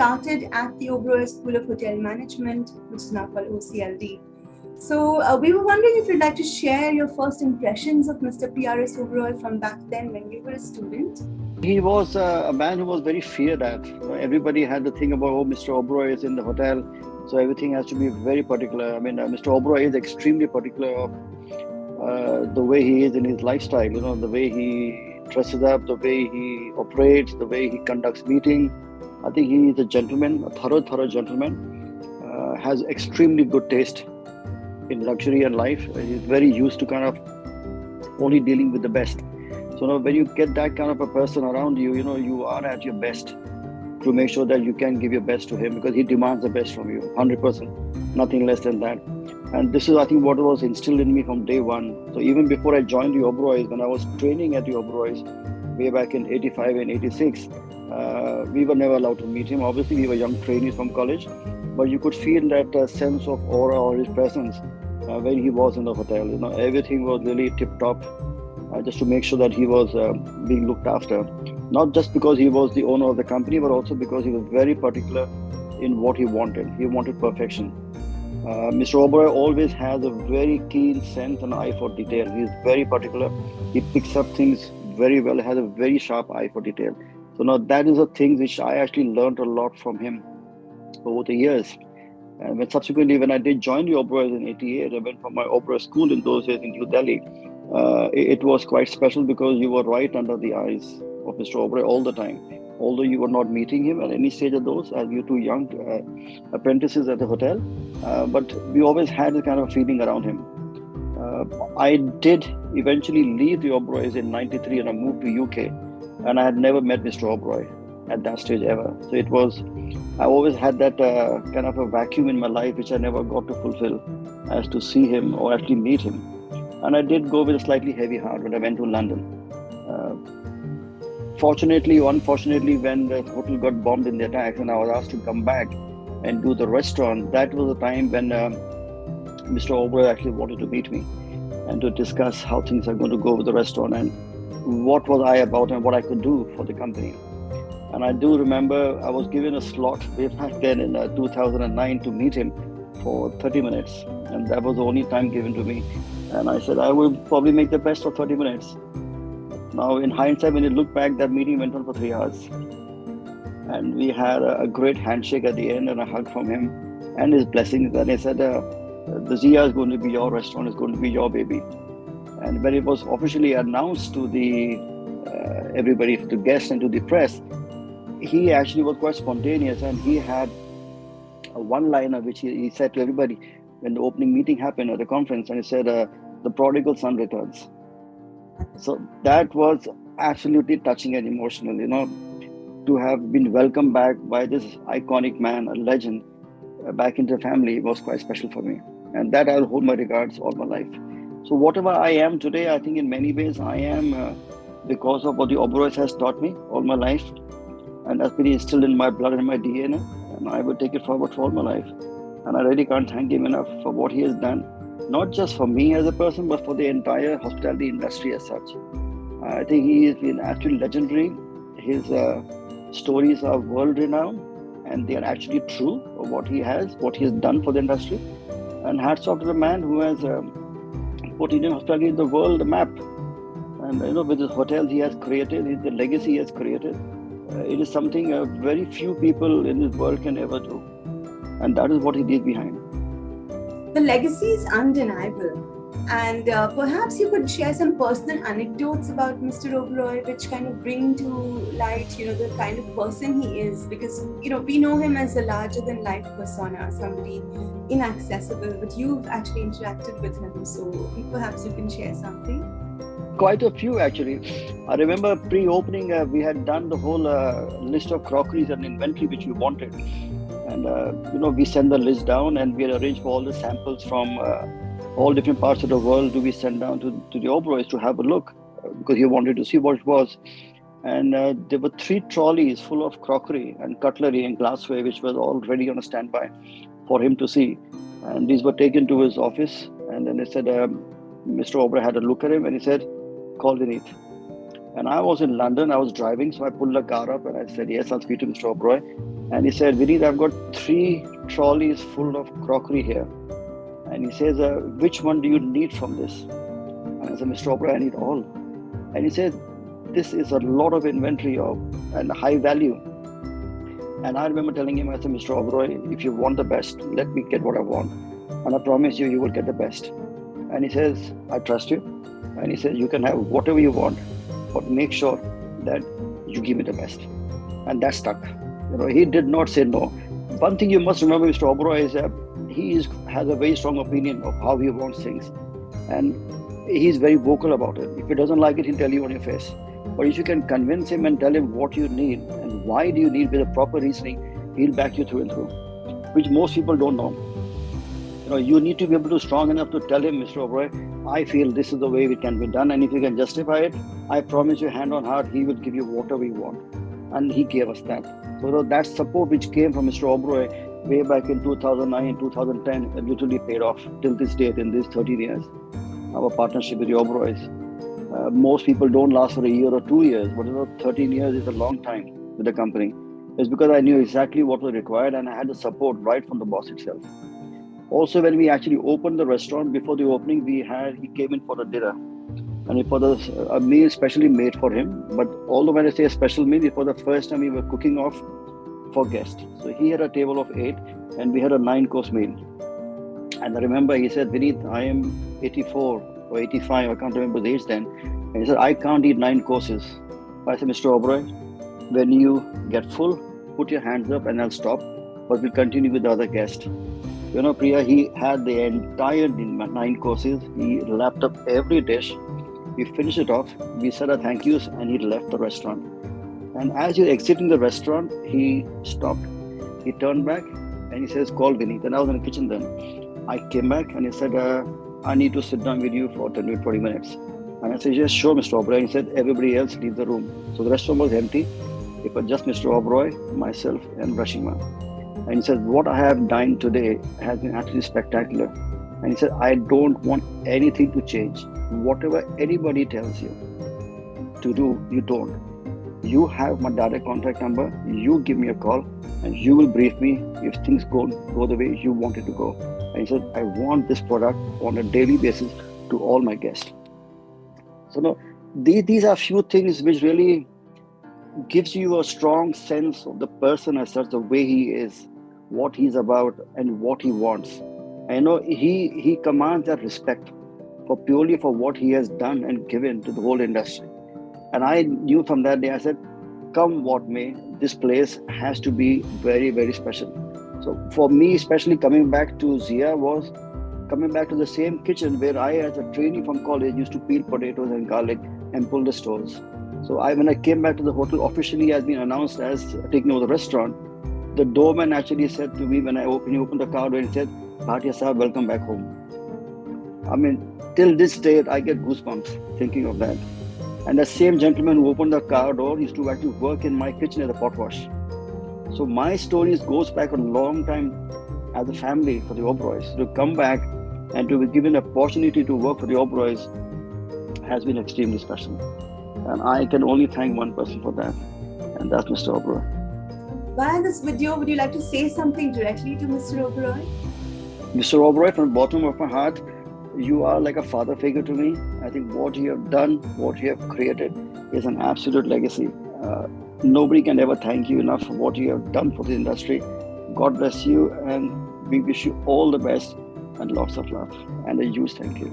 started at the Oberoi School of Hotel Management, which is now called OCLD. So we were wondering if you'd like to share your first impressions of Mr. PRS Oberoi from back then when you were a student. He was a man who was very feared at. Everybody had the thing about, oh, Mr. Oberoi is in the hotel, so everything has to be very particular. I mean, Mr. Oberoi is extremely particular of the way he is in his lifestyle, the way he dresses up, the way he operates, the way he conducts meetings. I think he is a gentleman, a thorough gentleman, has extremely good taste in luxury and life. He's very used to kind of only dealing with the best. So when you get that kind of a person around you, you are at your best to make sure that you can give your best to him, because he demands the best from you, 100%, nothing less than that. And this is, I think, what was instilled in me from day one. So even before I joined the Oberois, when I was training at the Oberois, way back in 85 and 86, we were never allowed to meet him. Obviously, we were young trainees from college, but you could feel that sense of aura or his presence when he was in the hotel. Everything was really tip-top, just to make sure that he was being looked after. Not just because he was the owner of the company, but also because he was very particular in what he wanted. He wanted perfection. Mr. Oberoi always has a very keen sense and eye for detail. He's very particular. He picks up things very well, has a very sharp eye for detail. So now that is a thing which I actually learned a lot from him over the years. And subsequently, when I did join the Oberoi in 88, I went for my Oberoi school in those days in New Delhi. It was quite special because you were right under the eyes of Mr. Oberoi all the time. Although you were not meeting him at any stage of those, as you two young apprentices at the hotel, but we always had a kind of feeling around him. I did eventually leave the Oberois in 93 and I moved to UK, and I had never met Mr. Oberoi at that stage ever. So it was, I always had that kind of a vacuum in my life which I never got to fulfill, as to see him or actually meet him. And I did go with a slightly heavy heart when I went to London. Fortunately or unfortunately, when the hotel got bombed in the attacks and I was asked to come back and do the restaurant, that was the time when Mr. Oberoi actually wanted to meet me and to discuss how things are going to go with the restaurant and what was I about and what I could do for the company. And I do remember I was given a slot way back then in 2009 to meet him for 30 minutes. And that was the only time given to me. And I said, I will probably make the best of 30 minutes. Now, in hindsight, when you look back, that meeting went on for 3 hours. And we had a great handshake at the end and a hug from him and his blessings. And he said, the Zia is going to be your restaurant, is going to be your baby. And when it was officially announced to the everybody, to guests and to the press, he actually was quite spontaneous. And he had a one-liner which he said to everybody when the opening meeting happened at the conference. And he said, the prodigal son returns. So that was absolutely touching and emotional, to have been welcomed back by this iconic man, a legend, back into the family was quite special for me. And that I'll hold my regards all my life. So whatever I am today, I think in many ways I am because of what the Oberoi has taught me all my life. And that's been instilled in my blood and my DNA. And I will take it forward for all my life. And I really can't thank him enough for what he has done. Not just for me as a person, but for the entire hospitality industry as such. I think he has been actually legendary. His stories are world-renowned, and they are actually true of what he has done for the industry. And hats off to the man who has put Indian hospitality in the world map. And with his hotels he has created, the legacy he has created, it is something very few people in this world can ever do. And that is what he leaves behind. The legacy is undeniable. And perhaps you could share some personal anecdotes about Mr. Oberoi, which kind of bring to light, the kind of person he is. Because, we know him as a larger-than-life persona, somebody inaccessible, but you've actually interacted with him. So perhaps you can share something. Quite a few, actually. I remember pre-opening, we had done the whole list of crockeries and inventory which we wanted. And, we send the list down and we had arranged for all the samples from all different parts of the world to be sent down to the Oberois to have a look because he wanted to see what it was. And there were 3 trolleys full of crockery and cutlery and glassware, which was all ready on a standby for him to see. And these were taken to his office. And then they said, Mr. Oberoi had a look at him and he said, call Vineet. And I was in London, I was driving, so I pulled the car up and I said, yes, I'll speak to Mr. Oberoi. And he said, Vineet, I've got 3 trolleys full of crockery here. And he says, which one do you need from this? And I said, Mr. Oberoi, I need all. And he said, this is a lot of inventory and high value. And I remember telling him, I said, Mr. Oberoi, if you want the best, let me get what I want. And I promise you, you will get the best. And he says, I trust you. And he says, you can have whatever you want, but make sure that you give me the best. And that stuck. He did not say no. One thing you must remember, Mr. Oberoi, is that he has a very strong opinion of how he wants things. And he's very vocal about it. If he doesn't like it, he'll tell you on your face. But if you can convince him and tell him what you need and why do you need with a proper reasoning, he'll back you through and through, which most people don't know. You need to be able to strong enough to tell him, Mr. Oberoi, I feel this is the way it can be done. And if you can justify it, I promise you, hand on heart, he will give you whatever you want. And he gave us that. So that support which came from Mr. Oberoi way back in 2009, 2010, literally paid off till this date in these 13 years. Our partnership with the Oberois. Most people don't last for a year or 2 years, but 13 years is a long time with the company. It's because I knew exactly what was required and I had the support right from the boss itself. Also, when we actually opened the restaurant, before the opening, he came in for a dinner. And it was a meal specially made for him. But although when I say a special meal, it was the first time we were cooking off for guests. So he had a table of 8 and we had a 9-course meal. And I remember he said, Vineet, I am 84 or 85, I can't remember the age then. And he said, I can't eat 9 courses. I said, Mr. Oberoi, when you get full, put your hands up and I'll stop. But we'll continue with the other guest. Priya, he had the entire 9 courses. He lapped up every dish. We finished it off. We said our thank yous and he left the restaurant. And as you're exiting the restaurant, he stopped. He turned back and he says, call Vineet. And I was in the kitchen then. I came back and he said, I need to sit down with you for 20 minutes. And I said, yes, sure, Mr. Oberoi. And he said, everybody else leave the room. So the restaurant was empty. It was just Mr. Oberoi, myself, and Rashima. And he said, what I have dined today has been actually spectacular. And he said, I don't want anything to change. Whatever anybody tells you to do, you don't. You have my direct contact number. You give me a call and you will brief me if things go the way you want it to go. And he said, I want this product on a daily basis to all my guests. So no, these are few things which really gives you a strong sense of the person as such, the way he is, what he's about and what he wants. I know he commands that respect purely for what he has done and given to the whole industry. And I knew from that day, I said, come what may, this place has to be very, very special. So for me, especially coming back to Zia was coming back to the same kitchen where I, as a trainee from college, used to peel potatoes and garlic and pull the stores. So when I came back to the hotel, officially has been announced as taking over the restaurant. The doorman actually said to me when he opened the car door, and said, Bhatia sir, welcome back home. I mean, till this day, I get goosebumps thinking of that. And the same gentleman who opened the car door used to actually work in my kitchen as a pot wash. So my stories goes back a long time as a family for the Oberois. To come back and to be given an opportunity to work for the Oberois has been extremely special. And I can only thank one person for that, and that's Mr. Oberoi. Via this video, would you like to say something directly to Mr. Oberoi? Mr. Oberoi, from the bottom of my heart, you are like a father figure to me. I think what you have done, what you have created is an absolute legacy. Nobody can ever thank you enough for what you have done for the industry. God bless you, and we wish you all the best and lots of love and a huge thank you.